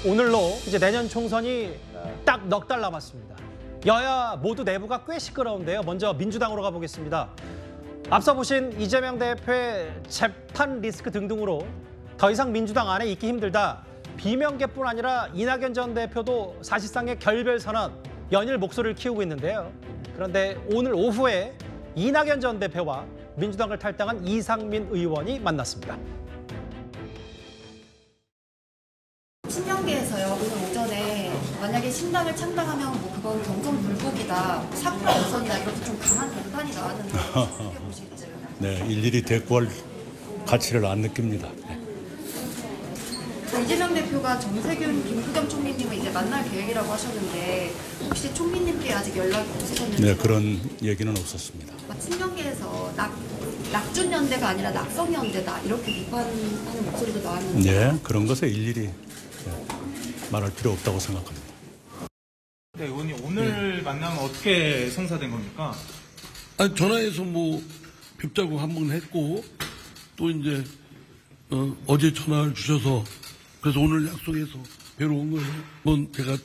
오늘로 이제 내년 총선이 딱 넉 달 남았습니다. 여야 모두 내부가 꽤 시끄러운데요. 먼저 민주당으로 가보겠습니다. 앞서 보신 이재명 대표의 재판 리스크 등등으로 더 이상 민주당 안에 있기 힘들다. 비명계뿐 아니라 이낙연 전 대표도 사실상의 결별 선언, 연일 목소리를 키우고 있는데요. 그런데 오늘 오후에 이낙연 전 대표와 민주당을 탈당한 이상민 의원이 만났습니다. 친명계에서요, 오늘 오전에 만약에 신당을 창당하면 뭐 그건 경선 불복이다, 사구라 우선이다, 이렇게 좀 강한 비판이 나왔는데 어떻게 보실지. 네, 일일이 대꾸할 가치를 안 느낍니다. 네. 이재명 대표가 정세균, 김부겸 총리님을 이제 만날 계획이라고 하셨는데 혹시 총리님께 아직 연락이 없으셨는지? 네, 그런 얘기는 없었습니다. 친명계에서 낙준연대가 아니라 낙성연대다 이렇게 비판하는 목소리도 나왔는데. 네, 그런 것에 일일이 말할 필요 없다고 생각합니다. 네, 의원님 오늘 만남은 어떻게 성사된 겁니까? 아니, 전화해서 뭐 뵙자고 한 번 했고 또 이제 어제 전화를 주셔서 그래서 오늘 약속해서 뵈러 온 거예요. 뭐 제가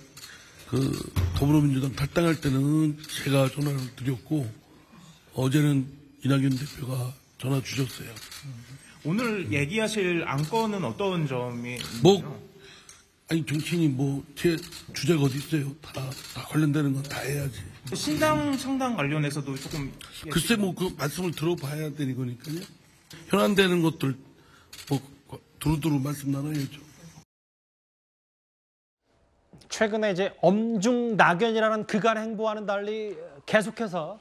더불어민주당 탈당할 때는 제가 전화를 드렸고 어제는 이낙연 대표가 전화 주셨어요. 오늘 얘기하실 안건은 어떤 점이 아니 정치인이 뭐 제 주제가 어디 있어요? 다 관련되는 건 다 해야지. 신당 창당 관련해서도 조금 글쎄 뭐 그 말씀을 들어봐야 되는 거니까요. 현안되는 것들 뭐 두루두루 말씀 나눠야죠. 최근에 이제 엄중낙연이라는 그간 행보와는 달리 계속해서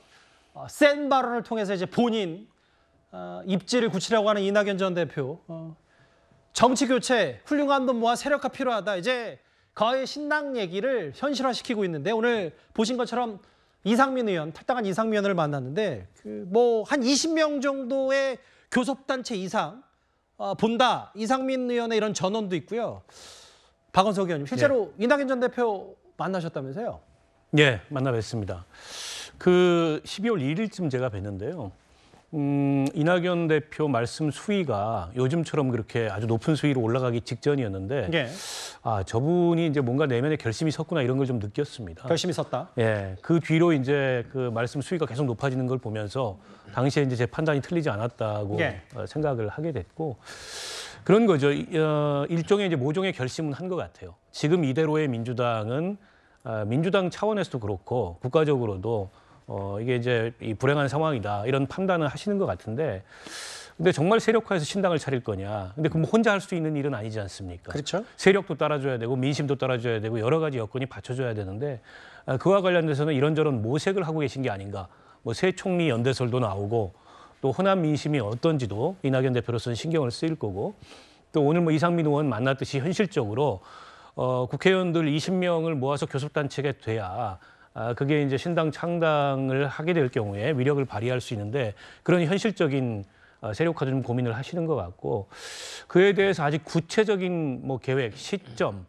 센 발언을 통해서 이제 본인 입지를 굳히려고 하는 이낙연 전 대표. 정치 교체, 훌륭한 돈 모아 세력화 필요하다. 이제 거의 신당 얘기를 현실화시키고 있는데 오늘 보신 것처럼 이상민 의원, 탈당한 이상민 의원을 만났는데 뭐 한 20명 정도의 교섭단체 이상 본다. 이상민 의원의 이런 전언도 있고요. 박원석 의원님, 실제로 이낙연 전 대표 만나셨다면서요? 예, 만나 뵀습니다. 그 12월 1일쯤 제가 뵀는데요. 이낙연 대표 말씀 수위가 요즘처럼 그렇게 아주 높은 수위로 올라가기 직전이었는데, 예. 아, 저분이 이제 뭔가 내면에 결심이 섰구나 이런 걸 좀 느꼈습니다. 결심이 섰다. 예, 그 뒤로 이제 그 말씀 수위가 계속 높아지는 걸 보면서 당시에 이제 제 판단이 틀리지 않았다고 예. 생각을 하게 됐고, 그런 거죠. 일종의 이제 모종의 결심은 한 것 같아요. 지금 이대로의 민주당은 민주당 차원에서도 그렇고 국가적으로도 이게 이제 이 불행한 상황이다 이런 판단을 하시는 것 같은데, 근데 정말 세력화해서 신당을 차릴 거냐? 근데 그럼 혼자 할 수 있는 일은 아니지 않습니까? 그렇죠. 세력도 따라줘야 되고 민심도 따라줘야 되고 여러 가지 여건이 받쳐줘야 되는데 그와 관련돼서는 이런저런 모색을 하고 계신 게 아닌가? 뭐 새 총리 연대설도 나오고 또 호남 민심이 어떤지도 이낙연 대표로서는 신경을 쓰일 거고, 또 오늘 뭐 이상민 의원 만났듯이 현실적으로 국회의원들 20명을 모아서 교섭단체가 돼야 그게 이제 신당 창당을 하게 될 경우에 위력을 발휘할 수 있는데 그런 현실적인 세력화도 좀 고민을 하시는 것 같고, 그에 대해서 아직 구체적인 뭐 계획, 시점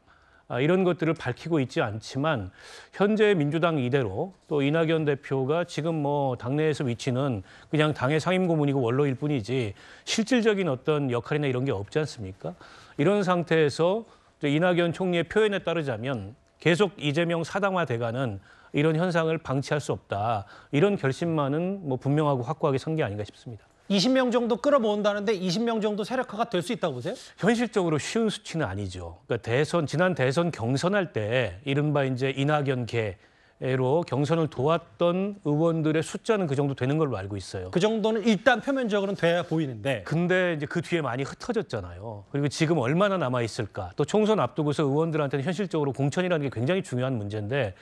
이런 것들을 밝히고 있지 않지만 현재 민주당 이대로 또 이낙연 대표가 지금 뭐 당내에서 위치는 그냥 당의 상임고문이고 원로일 뿐이지 실질적인 어떤 역할이나 이런 게 없지 않습니까? 이런 상태에서 이낙연 총리의 표현에 따르자면 계속 이재명 사당화 돼가는 이런 현상을 방치할 수 없다. 이런 결심만은 뭐 분명하고 확고하게 선 게 아닌가 싶습니다. 20명 정도 끌어모은다는데 20명 정도 세력화가 될 수 있다고 보세요? 현실적으로 쉬운 수치는 아니죠. 그러니까 지난 대선 경선할 때 이른바 이제 이낙연계로 경선을 도왔던 의원들의 숫자는 그 정도 되는 걸로 알고 있어요. 그 정도는 일단 표면적으로는 돼야 보이는데. 근데 이제 그 뒤에 많이 흩어졌잖아요. 그리고 지금 얼마나 남아 있을까? 또 총선 앞두고서 의원들한테는 현실적으로 공천이라는 게 굉장히 중요한 문제인데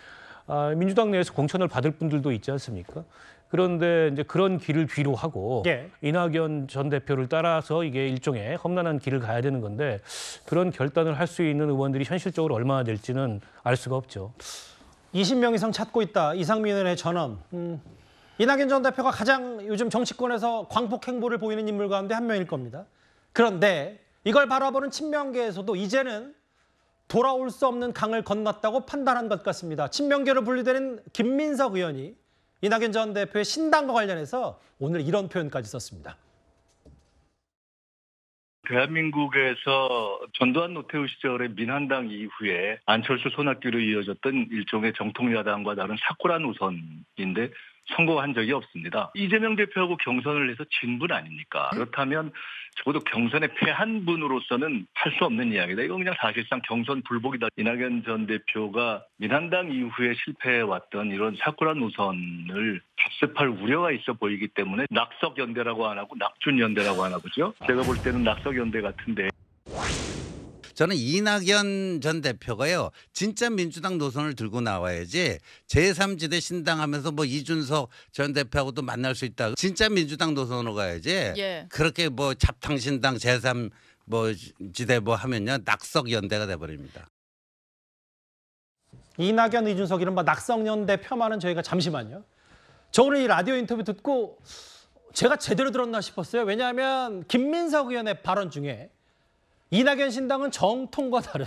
민주당 내에서 공천을 받을 분들도 있지 않습니까? 그런데 이제 그런 길을 뒤로 하고 예. 이낙연 전 대표를 따라서 이게 일종의 험난한 길을 가야 되는 건데 그런 결단을 할 수 있는 의원들이 현실적으로 얼마나 될지는 알 수가 없죠. 20명 이상 찾고 있다. 이상민 의원의 전언. 이낙연 전 대표가 가장 요즘 정치권에서 광폭 행보를 보이는 인물 가운데 한 명일 겁니다. 그런데 이걸 바라보는 친명계에서도 이제는 돌아올 수 없는 강을 건넜다고 판단한 것 같습니다. 친명계로 분류되는 김민석 의원이 이낙연 전 대표의 신당과 관련해서 오늘 이런 표현까지 썼습니다. 대한민국에서 전두환 노태우 시절의 민한당 이후에 안철수 손학규로 이어졌던 일종의 정통야당과 다른 사쿠라 노선인데 성공한 적이 없습니다. 이재명 대표하고 경선을 해서 진 분 아닙니까? 그렇다면 적어도 경선에 패한 분으로서는 할 수 없는 이야기다. 이건 그냥 사실상 경선 불복이다. 이낙연 전 대표가 민한당 이후에 실패해왔던 이런 사쿠라 노선을 답습할 우려가 있어 보이기 때문에 낙석연대라고 안 하고 낙준연대라고 하나 보죠. 제가 볼 때는 낙석연대 같은데. 저는 이낙연 전 대표가요, 진짜 민주당 노선을 들고 나와야지 제3지대 신당하면서 뭐 이준석 전 대표하고도 만날 수 있다. 진짜 민주당 노선으로 가야지. 예. 그렇게 뭐 잡탕신당 제3 뭐 지대 뭐 하면요 낙석 연대가 돼버립니다. 이낙연, 이준석 이른바 낙성연대 폄하는 저희가 잠시만요. 저 오늘 이 라디오 인터뷰 듣고 제가 제대로 들었나 싶었어요. 왜냐하면 김민석 의원의 발언 중에 이낙연 신당은 정통과 다른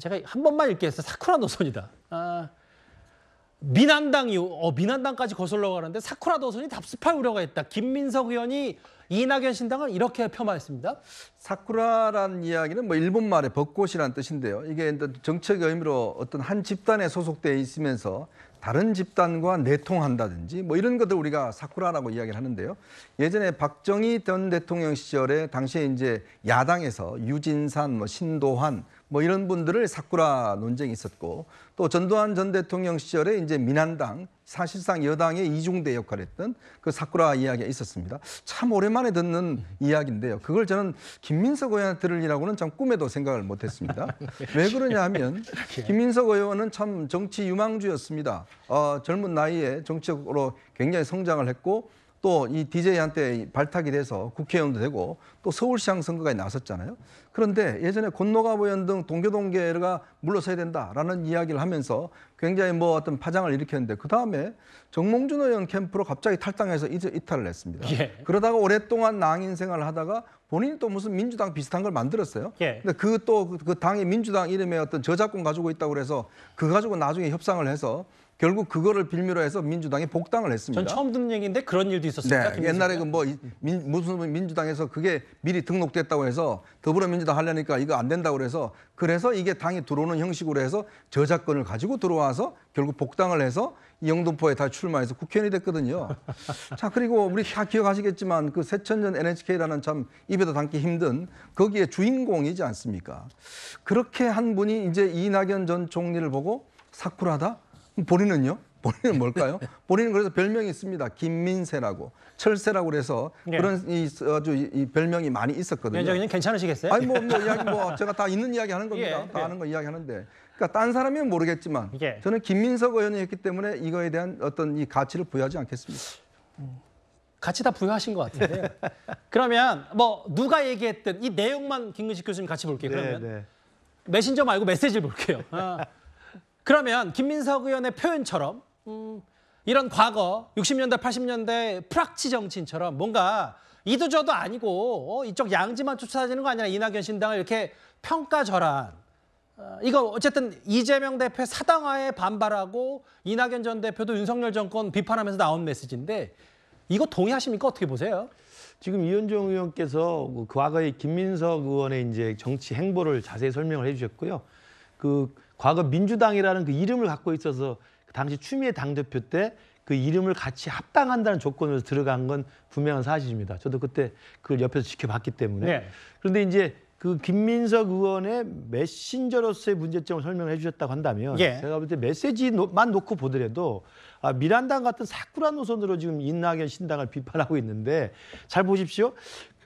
제가 한 번만 읽겠어요. 사쿠라 노선이다. 민한당 이후 민한당까지 거슬러 가는데 사쿠라 노선이 답습할 우려가 있다. 김민석 의원이 이낙연 신당을 이렇게 폄하했습니다. 사쿠라란 이야기는 뭐 일본 말의 벚꽃이란 뜻인데요. 이게 정책 의미로 어떤 한 집단에 소속돼 있으면서 다른 집단과 내통한다든지 뭐 이런 것들 우리가 사쿠라라고 이야기를 하는데요. 예전에 박정희 전 대통령 시절에 당시에 이제 야당에서 유진산, 뭐 신도환 뭐 이런 분들을 사쿠라 논쟁이 있었고, 또 전두환 전 대통령 시절에 이제 민한당 사실상 여당의 이중대 역할을 했던 그 사쿠라 이야기가 있었습니다. 참 오랜만에 듣는 이야기인데요. 그걸 저는 김민석 의원한테 들으리라고는 참 꿈에도 생각을 못했습니다. 왜 그러냐 하면 김민석 의원은 참 정치 유망주였습니다. 젊은 나이에 정치적으로 굉장히 성장을 했고, 또 이 DJ한테 발탁이 돼서 국회의원도 되고 또 서울시장 선거까지 나섰잖아요. 그런데 예전에 권노갑 의원 등 동교동계가 물러서야 된다라는 이야기를 하면서 굉장히 뭐 어떤 파장을 일으켰는데, 그다음에 정몽준 의원 캠프로 갑자기 탈당해서 이탈을 했습니다. 예. 그러다가 오랫동안 낭인 생활을 하다가 본인이 또 무슨 민주당 비슷한 걸 만들었어요. 예. 근데 그 당이 민주당 이름에 어떤 저작권 가지고 있다고 그래서 그 가지고 나중에 협상을 해서 결국 그거를 빌미로 해서 민주당이 복당을 했습니다. 전 처음 듣는 얘기인데 그런 일도 있었습니까? 네, 옛날에 그 뭐 무슨 민주당에서 그게 미리 등록됐다고 해서 더불어민주당 하려니까 이거 안 된다고 그래서 이게 당이 들어오는 형식으로 해서 저작권을 가지고 들어와서 결국 복당을 해서 영등포에 다 출마해서 국회의원이 됐거든요. 자, 그리고 우리 다 기억하시겠지만 그 새천년 NHK라는 참 입에도 담기 힘든 거기에 주인공이지 않습니까? 그렇게 한 분이 이제 이낙연 전 총리를 보고 사쿠라다? 본인은요? 본인은 뭘까요? 본인은 그래서 별명이 있습니다. 김민세라고, 철새라고 그래서 네. 그런 이 별명이 많이 있었거든요. 위원장님 괜찮으시겠어요? 아니 뭐 이야기 뭐 제가 다 있는 이야기 하는 겁니다. 예, 다 예. 아는 거 이야기 하는데, 그러니까 딴 사람이면 모르겠지만 예. 저는 김민석 의원이 했기 때문에 이거에 대한 어떤 이 가치를 부여하지 않겠습니다. 같이 다 부여하신 것 같은데요. 그러면 뭐 누가 얘기했든 이 내용만 김근식 교수님 같이 볼게요. 그러면 메신저 말고 메시지를 볼게요. 그러면 김민석 의원의 표현처럼 이런 과거 60년대 80년대 프락치 정치인처럼 뭔가 이도저도 아니고 이쪽 양지만 쫓아다니는 거 아니라 이낙연 신당을 이렇게 평가절한 이거 어쨌든 이재명 대표 사당화에 반발하고 이낙연 전 대표도 윤석열 정권 비판하면서 나온 메시지인데 이거 동의하십니까? 어떻게 보세요? 지금 이현종 의원께서 과거의 김민석 의원의 이제 정치 행보를 자세히 설명을 해주셨고요. 그 과거 민주당이라는 그 이름을 갖고 있어서 당시 추미애 당대표 때 그 이름을 같이 합당한다는 조건으로 들어간 건 분명한 사실입니다. 저도 그때 그걸 옆에서 지켜봤기 때문에. 네. 그런데 이제 그 김민석 의원의 메신저로서의 문제점을 설명해 주셨다고 한다면 예. 제가 볼 때 메시지만 놓고 보더라도 미란당 같은 사쿠라 노선으로 지금 이낙연 신당을 비판하고 있는데, 잘 보십시오.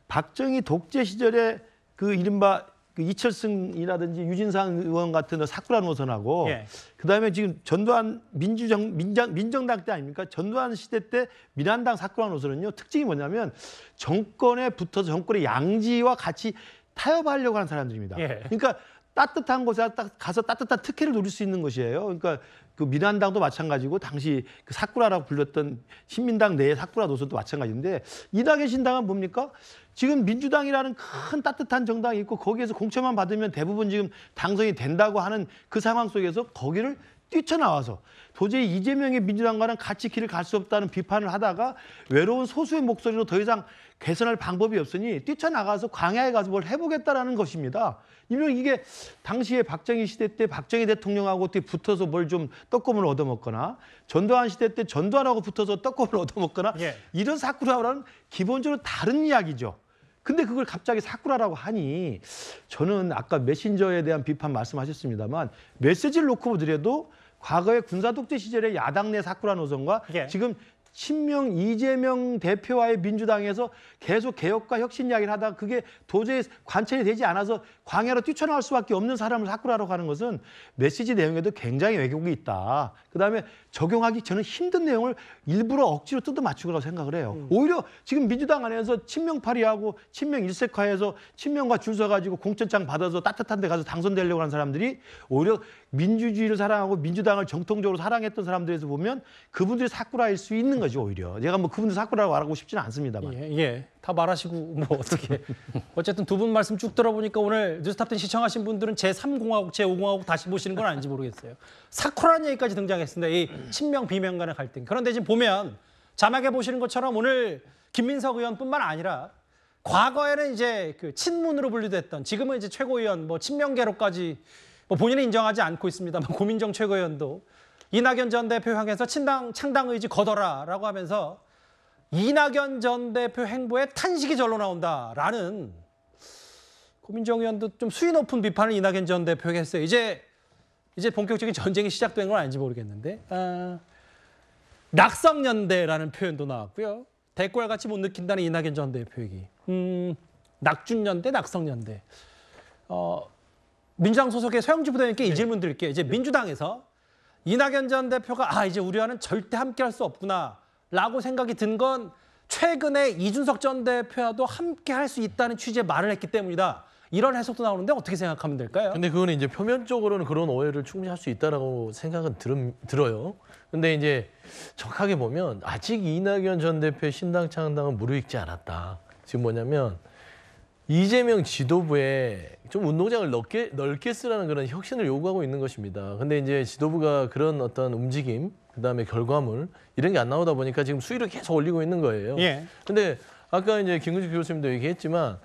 박정희 독재 시절에 그 이른바 그 이철승이라든지 유진상 의원 같은 사쿠라 노선하고 예. 그다음에 지금 전두환 민정당 때 아닙니까? 전두환 시대 때 민한당 사쿠라 노선은요, 특징이 뭐냐면 정권에 붙어서 정권의 양지와 같이 타협하려고 하는 사람들입니다. 예. 그러니까 따뜻한 곳에 가서 따뜻한 특혜를 누릴 수 있는 것이에요. 그러니까 그 민한당도 마찬가지고 당시 그 사쿠라라고 불렸던 신민당 내의 사쿠라 노선도 마찬가지인데, 이낙연 신당은 뭡니까? 지금 민주당이라는 큰 따뜻한 정당이 있고 거기에서 공천만 받으면 대부분 지금 당선이 된다고 하는 그 상황 속에서 거기를 뛰쳐나와서 도저히 이재명의 민주당과는 같이 길을 갈 수 없다는 비판을 하다가 외로운 소수의 목소리로 더 이상 개선할 방법이 없으니 뛰쳐나가서 광야에 가서 뭘 해보겠다라는 것입니다. 이명 이게 당시에 박정희 시대 때 박정희 대통령하고 어떻게 붙어서 뭘 좀 떡고물 얻어먹거나 전두환 시대 때 전두환하고 붙어서 떡고물 얻어먹거나 이런 사쿠라와는 기본적으로 다른 이야기죠. 근데 그걸 갑자기 사쿠라라고 하니 저는 아까 메신저에 대한 비판 말씀하셨습니다만 메시지를 놓고 보더라도 과거의 군사독재 시절의 야당 내 사쿠라 노선과 지금 친명 이재명 대표와의 민주당에서 계속 개혁과 혁신 이야기를 하다가 그게 도저히 관철이 되지 않아서 광야로 뛰쳐나올 수밖에 없는 사람을 사쿠라라고 하는 것은 메시지 내용에도 굉장히 왜곡이 있다. 그다음에 적용하기 저는 힘든 내용을 일부러 억지로 뜯어맞추라고 생각을 해요. 오히려 지금 민주당 안에서 친명파리하고 친명 일색화해서 친명과 줄 서가지고 공천장 받아서 따뜻한 데 가서 당선되려고 하는 사람들이 오히려 민주주의를 사랑하고 민주당을 정통적으로 사랑했던 사람들에서 보면 그분들이 사쿠라일 수 있는 거죠, 오히려. 제가 뭐 그분들 사쿠라라고 말하고 싶지는 않습니다만. 다 말하시고 뭐 어떻게. 어쨌든 두 분 말씀 쭉 들어보니까 오늘 뉴스탑10 시청하신 분들은 제3공화국, 제5공화국 다시 보시는 건 아닌지 모르겠어요. 사쿠라는 얘기까지 등장했습니다. 이 친명, 비명 간의 갈등. 그런데 지금 보면 자막에 보시는 것처럼 오늘 김민석 의원뿐만 아니라 과거에는 이제 그 친문으로 분류됐던 지금은 이제 최고위원, 뭐 친명계로까지 뭐 본인은 인정하지 않고 있습니다만 고민정 최고위원도 이낙연 전 대표 향해서 창당 의지 거둬라라고 하면서 이낙연 전 대표 행보에 탄식이 절로 나온다라는 고민정 의원도 좀 수위 높은 비판을 이낙연 전 대표에게 했어요. 이제 본격적인 전쟁이 시작된 건 아닌지 모르겠는데 낙성연대라는 표현도 나왔고요. 대꼴같이 못 느낀다는 이낙연 전 대표 얘기. 낙준연대, 낙성연대. 민주당 소속의 서영주 부대님께 이 질문 드릴게요. 이제 민주당에서 이낙연 전 대표가 이제 우리와는 절대 함께할 수 없구나라고 생각이 든 건 최근에 이준석 전 대표와도 함께할 수 있다는 취지의 말을 했기 때문이다. 이런 해석도 나오는데 어떻게 생각하면 될까요? 근데 그거는 이제 표면적으로는 그런 오해를 충분히 할 수 있다라고 생각은 들어요. 근데 이제 정확하게 보면 아직 이낙연 전 대표의 신당 창당은 무르익지 않았다. 지금 뭐냐면 이재명 지도부에 좀 운동장을 넓게 쓰라는 그런 혁신을 요구하고 있는 것입니다. 근데 이제 지도부가 그런 어떤 움직임, 그다음에 결과물 이런 게 안 나오다 보니까 지금 수위를 계속 올리고 있는 거예요. 근데 아까 이제 김근식 교수님도 얘기했지만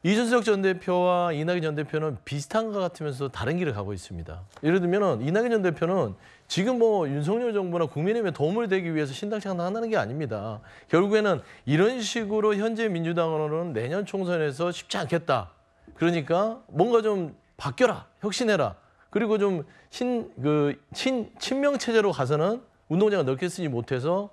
이준석 전 대표와 이낙연 전 대표는 비슷한 것 같으면서 다른 길을 가고 있습니다. 예를 들면 이낙연 전 대표는 지금 뭐 윤석열 정부나 국민의힘에 도움을 되기 위해서 신당 창당한다는 게 아닙니다. 결국에는 이런 식으로 현재 민주당으로는 내년 총선에서 쉽지 않겠다. 그러니까 뭔가 좀 바뀌어라, 혁신해라. 그리고 좀 친명 체제로 가서는 운동장을 넓게 쓰지 못해서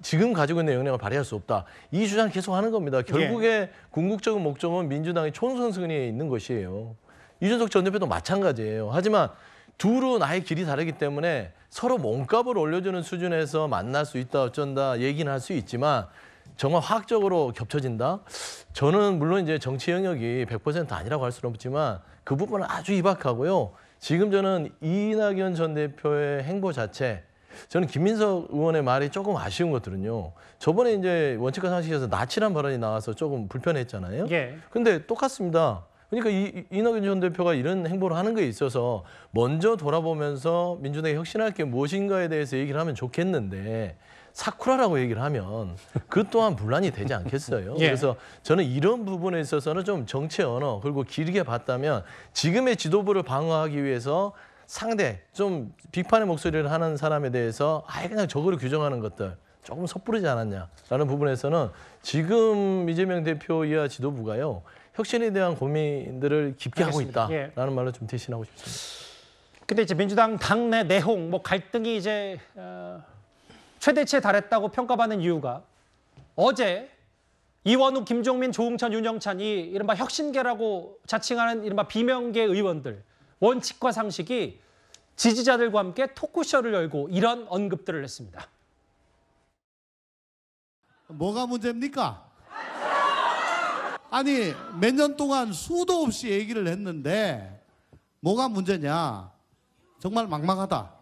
지금 가지고 있는 영향을 발휘할 수 없다. 이 주장을 계속 하는 겁니다. 결국에 궁극적인 목적은 민주당의 총선 승리에 있는 것이에요. 이준석 전 대표도 마찬가지예요. 하지만 둘은 아예 길이 다르기 때문에 서로 몸값을 올려주는 수준에서 만날 수 있다 어쩐다 얘기는 할 수 있지만 정말 화학적으로 겹쳐진다? 저는 물론 이제 정치 영역이 100% 아니라고 할 수는 없지만 그 부분은 아주 희박하고요. 지금 저는 이낙연 전 대표의 행보 자체 저는 김민석 의원의 말이 조금 아쉬운 것들은요. 저번에 이제 원칙과 상식에서 나치란 발언이 나와서 조금 불편했잖아요. 근데 똑같습니다. 그러니까 이낙연 전 대표가 이런 행보를 하는 거에 있어서 먼저 돌아보면서 민주당이 혁신할 게 무엇인가에 대해서 얘기를 하면 좋겠는데 사쿠라라고 얘기를 하면 그 또한 분란이 되지 않겠어요. 그래서 저는 이런 부분에 있어서는 좀 정치 언어 그리고 길게 봤다면 지금의 지도부를 방어하기 위해서 상대 좀 비판의 목소리를 하는 사람에 대해서 아예 그냥 적으로 규정하는 것들 조금 섣부르지 않았냐라는 부분에서는 지금 이재명 대표 이하 지도부가요. 혁신에 대한 고민들을 깊게 알겠습니다. 하고 있다라는 말로 좀 대신하고 싶습니다. 근데 이제 민주당 당내 내홍, 뭐 갈등이 이제 최대치에 달했다고 평가받는 이유가 어제 이원욱, 김종민, 조응천, 윤영찬 이 이른바 혁신계라고 자칭하는 이른바 비명계 의원들 원칙과 상식이 지지자들과 함께 토크쇼를 열고 이런 언급들을 했습니다. 뭐가 문제입니까? 아니 몇 년 동안 수도 없이 얘기를 했는데 뭐가 문제냐? 정말 막막하다.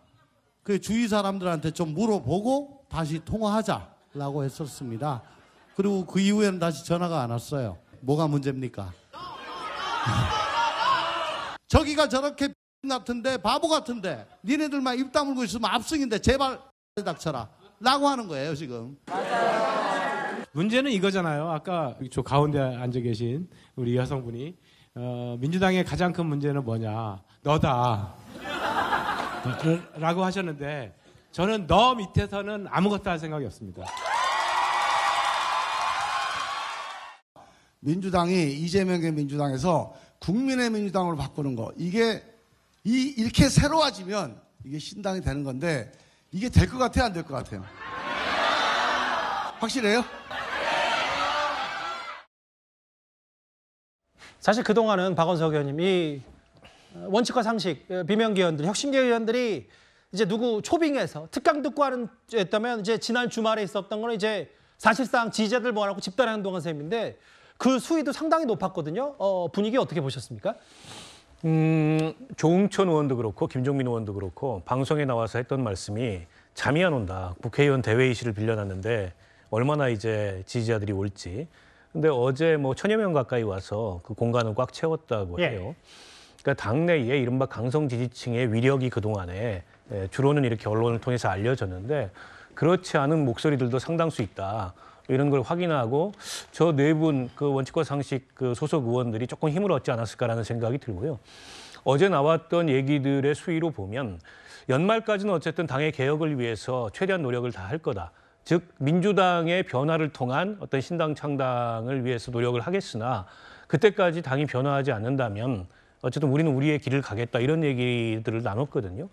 그 주위 사람들한테 좀 물어보고 다시 통화하자라고 했었습니다. 그리고 그 이후에는 다시 전화가 안 왔어요. 뭐가 문제입니까? 저기가 저렇게 같은데 바보 같은데 니네들만 입 다물고 있으면 압승인데 제발 닥쳐라 라고 하는 거예요 지금. 문제는 이거잖아요. 아까 저 가운데 앉아 계신 우리 여성분이 민주당의 가장 큰 문제는 뭐냐, 너다 라고 하셨는데 저는 너 밑에서는 아무것도 할 생각이 없습니다. 민주당이 이재명의 민주당에서 국민의 민주당으로 바꾸는 거, 이게 이렇게 새로워지면 이게 신당이 되는 건데 이게 될 것 같아요, 안 될 것 같아요? 확실해요? 사실 그동안은 박원석 의원님 이 원칙과 상식 비명계 의원들, 혁신계 의원들이 이제 누구 초빙해서 특강 듣고 하는 했다면 이제 지난 주말에 있었던 거는 이제 사실상 지지자들 모아놓고 집단 행동한 셈인데 그 수위도 상당히 높았거든요. 분위기 어떻게 보셨습니까? 조응천 의원도 그렇고 김종민 의원도 그렇고 방송에 나와서 했던 말씀이 잠이 안 온다. 국회의원 대회의실을 빌려놨는데 얼마나 이제 지지자들이 올지. 근데 어제 뭐 1000여 명 가까이 와서 그 공간을 꽉 채웠다고 해요. 그러니까 당내에 이른바 강성 지지층의 위력이 그동안에 주로는 이렇게 언론을 통해서 알려졌는데 그렇지 않은 목소리들도 상당수 있다. 이런 걸 확인하고 저 네 분 그 원칙과 상식 그 소속 의원들이 조금 힘을 얻지 않았을까라는 생각이 들고요. 어제 나왔던 얘기들의 수위로 보면 연말까지는 어쨌든 당의 개혁을 위해서 최대한 노력을 다 할 거다. 즉 민주당의 변화를 통한 어떤 신당 창당을 위해서 노력을 하겠으나 그때까지 당이 변화하지 않는다면 어쨌든 우리는 우리의 길을 가겠다 이런 얘기들을 나눴거든요.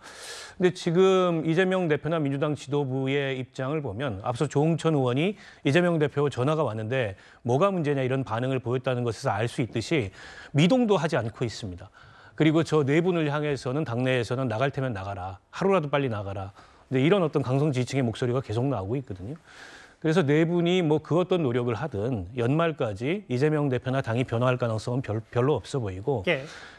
근데 지금 이재명 대표나 민주당 지도부의 입장을 보면 앞서 조응천 의원이 이재명 대표 전화가 왔는데 뭐가 문제냐 이런 반응을 보였다는 것에서 알 수 있듯이 미동도 하지 않고 있습니다. 그리고 저 네 분을 향해서는 당내에서는 나갈 테면 나가라. 하루라도 빨리 나가라. 근데 이런 어떤 강성 지지층의 목소리가 계속 나오고 있거든요. 그래서 네 분이 뭐 그 어떤 노력을 하든 연말까지 이재명 대표나 당이 변화할 가능성은 별로 없어 보이고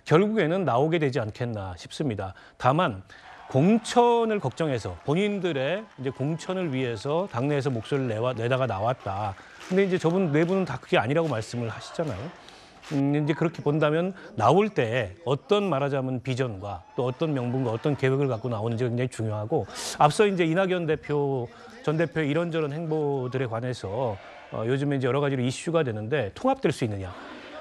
결국에는 나오게 되지 않겠나 싶습니다. 다만 공천을 걱정해서 본인들의 이제 공천을 위해서 당내에서 목소리를 내다가 나왔다. 근데 이제 저분 네 분은 다 그게 아니라고 말씀을 하시잖아요. 이제 그렇게 본다면 나올 때 어떤 말하자면 비전과 또 어떤 명분과 어떤 계획을 갖고 나오는지가 굉장히 중요하고 앞서 이제 이낙연 전 대표의 이런저런 행보들에 관해서 요즘에 이제 여러 가지로 이슈가 되는데 통합될 수 있느냐.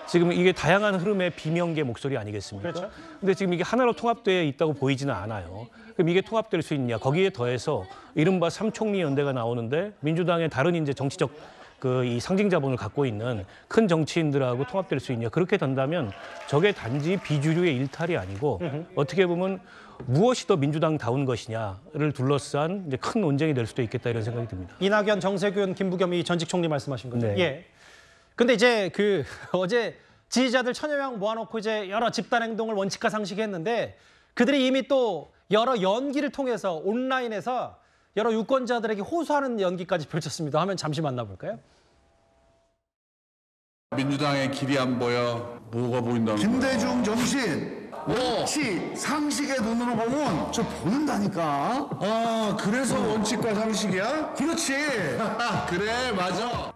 지금 이게 다양한 흐름의 비명계 목소리 아니겠습니까? 그렇죠. 근데 지금 이게 하나로 통합되어 있다고 보이지는 않아요. 그럼 이게 통합될 수 있느냐. 거기에 더해서 이른바 삼총리 연대가 나오는데 민주당의 다른 이제 정치적 이 상징 자본을 갖고 있는 큰 정치인들하고 통합될 수 있냐. 그렇게 된다면 저게 단지 비주류의 일탈이 아니고 어떻게 보면 무엇이 더 민주당다운 것이냐를 둘러싼 이제 큰 논쟁이 될 수도 있겠다 이런 생각이 듭니다. 이낙연, 정세균, 김부겸이 전직 총리 말씀하신 거죠. 네. 예. 근데 이제 어제 지지자들 1000여 명 모아놓고 이제 여러 집단 행동을 원칙과 상식에 했는데 그들이 이미 또 여러 연기를 통해서 온라인에서 여러 유권자들에게 호소하는 연기까지 펼쳤습니다. 하면 잠시 만나볼까요? 민주당의 길이 안 보여. 뭐가 보인다는 거야? 김대중 정신, 원칙, 상식의 눈으로 보면 저 보인다니까. 아, 그래서 원칙과 상식이야? 그렇지. 그래, 맞아.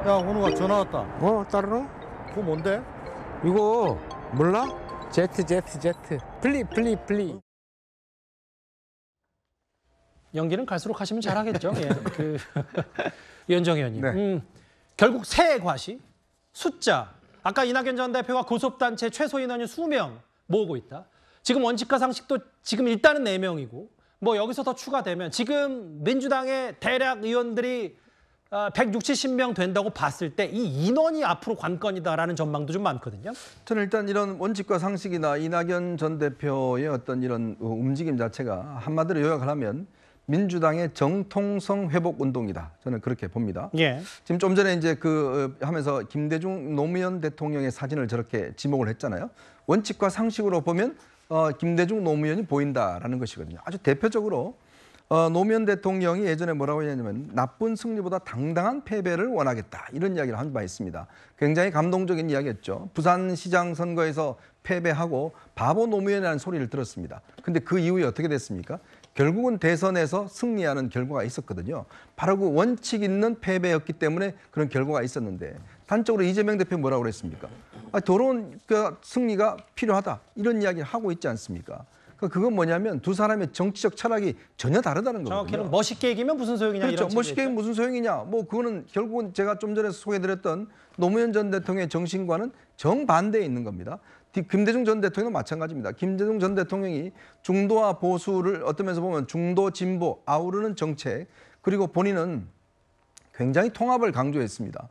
야, 원우가 전화 왔다. 따르노? 그거 뭔데? 이거 몰라? 제트. 플리. 연기는 갈수록 하시면 잘하겠죠. 예. 이현정 의원님. 네. 결국 새 과시, 숫자. 아까 이낙연 전 대표가 교섭단체 최소 인원이 수명 모으고 있다. 지금 원칙과 상식도 지금 일단은 4명이고 뭐 여기서 더 추가되면 지금 민주당의 대략 의원들이 160명 된다고 봤을 때 이 인원이 앞으로 관건이다라는 전망도 좀 많거든요. 저는 일단 이런 원칙과 상식이나 이낙연 전 대표의 어떤 이런 움직임 자체가 한마디로 요약을 하면 민주당의 정통성 회복 운동이다. 저는 그렇게 봅니다. 예. 지금 좀 전에 이제 하면서 김대중 노무현 대통령의 사진을 저렇게 지목을 했잖아요. 원칙과 상식으로 보면 김대중 노무현이 보인다라는 것이거든요. 아주 대표적으로 노무현 대통령이 예전에 뭐라고 했냐면 나쁜 승리보다 당당한 패배를 원하겠다. 이런 이야기를 한 바 있습니다. 굉장히 감동적인 이야기였죠. 부산시장 선거에서 패배하고 바보 노무현이라는 소리를 들었습니다. 근데 그 이후에 어떻게 됐습니까? 결국은 대선에서 승리하는 결과가 있었거든요. 바로 그 원칙 있는 패배였기 때문에 그런 결과가 있었는데 단적으로 이재명 대표 뭐라고 그랬습니까? 도론 승리가 필요하다 이런 이야기를 하고 있지 않습니까? 그건 뭐냐면 두 사람의 정치적 철학이 전혀 다르다는 거거든요. 정확히는 멋있게 이기면 무슨 소용이냐 그렇죠. 이런 멋있게 이기면 무슨 소용이냐. 뭐 그거는 결국은 제가 좀 전에 소개드렸던 노무현 전 대통령의 정신과는 정반대에 있는 겁니다. 김대중 전 대통령도 마찬가지입니다. 김대중 전 대통령이 중도와 보수를 어떤 면에서 보면 중도 진보 아우르는 정책 그리고 본인은 굉장히 통합을 강조했습니다.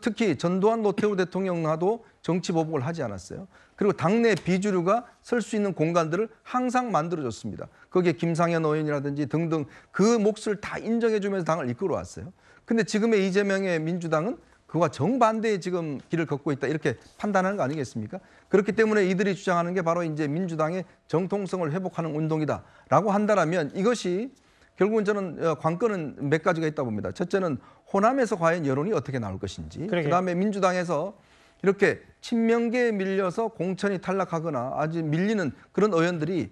특히 전두환 노태우 대통령과도 정치 보복을 하지 않았어요. 그리고 당내 비주류가 설 수 있는 공간들을 항상 만들어줬습니다. 거기에 김상현 의원이라든지 등등 그 몫을 다 인정해주면서 당을 이끌어왔어요. 근데 지금의 이재명의 민주당은 그와 정반대의 지금 길을 걷고 있다 이렇게 판단하는 거 아니겠습니까? 그렇기 때문에 이들이 주장하는 게 바로 이제 민주당의 정통성을 회복하는 운동이다라고 한다면 이것이 결국은 저는 관건은 몇 가지가 있다 봅니다. 첫째는 호남에서 과연 여론이 어떻게 나올 것인지, 그다음에 민주당에서 이렇게 친명계에 밀려서 공천이 탈락하거나 아주 밀리는 그런 의원들이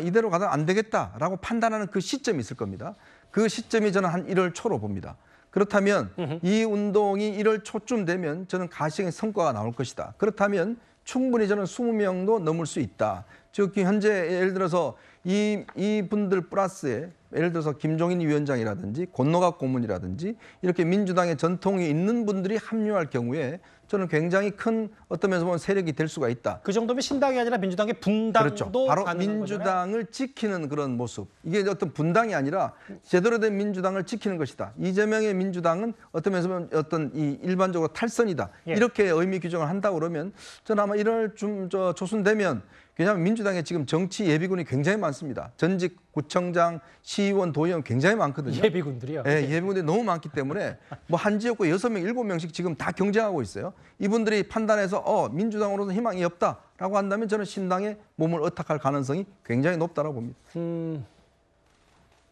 이대로 가다 안 되겠다라고 판단하는 그 시점이 있을 겁니다. 그 시점이 저는 한 1월 초로 봅니다. 그렇다면 이 운동이 1월 초쯤 되면 저는 가시적인 성과가 나올 것이다. 그렇다면 충분히 저는 20명도 넘을 수 있다. 즉 현재 예를 들어서 이 분들 플러스에 예를 들어서 김종인 위원장이라든지 권노갑 고문이라든지 이렇게 민주당의 전통이 있는 분들이 합류할 경우에 저는 굉장히 큰 어떤 면에서 보면 세력이 될 수가 있다. 그 정도면 신당이 아니라 민주당의 분당도 그렇죠. 바로 가능한 민주당을 지키는 그런 모습. 이게 어떤 분당이 아니라 제대로 된 민주당을 지키는 것이다. 이재명의 민주당은 어떤 면에서 보면 어떤 이 일반적으로 탈선이다. 이렇게 의미 규정을 한다고 그러면 저는 아마 1월 초순 되면 왜냐하면 민주당에 지금 정치 예비군이 굉장히 많습니다. 전직 구청장, 시의원, 도의원 굉장히 많거든요. 예비군들이요? 네, 예비군들이 너무 많기 때문에 뭐 한 지역구 6명, 7명씩 지금 다 경쟁하고 있어요. 이분들이 판단해서 민주당으로서 희망이 없다라고 한다면 저는 신당에 몸을 의탁할 가능성이 굉장히 높다고 봅니다.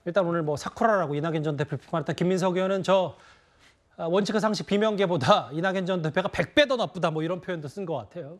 일단 오늘 뭐 사쿠라라고 이낙연 전 대표 비판했던 김민석 의원은 원칙과 상식 비명계보다 이낙연 전 대표가 100배 더 나쁘다 뭐 이런 표현도 쓴 것 같아요.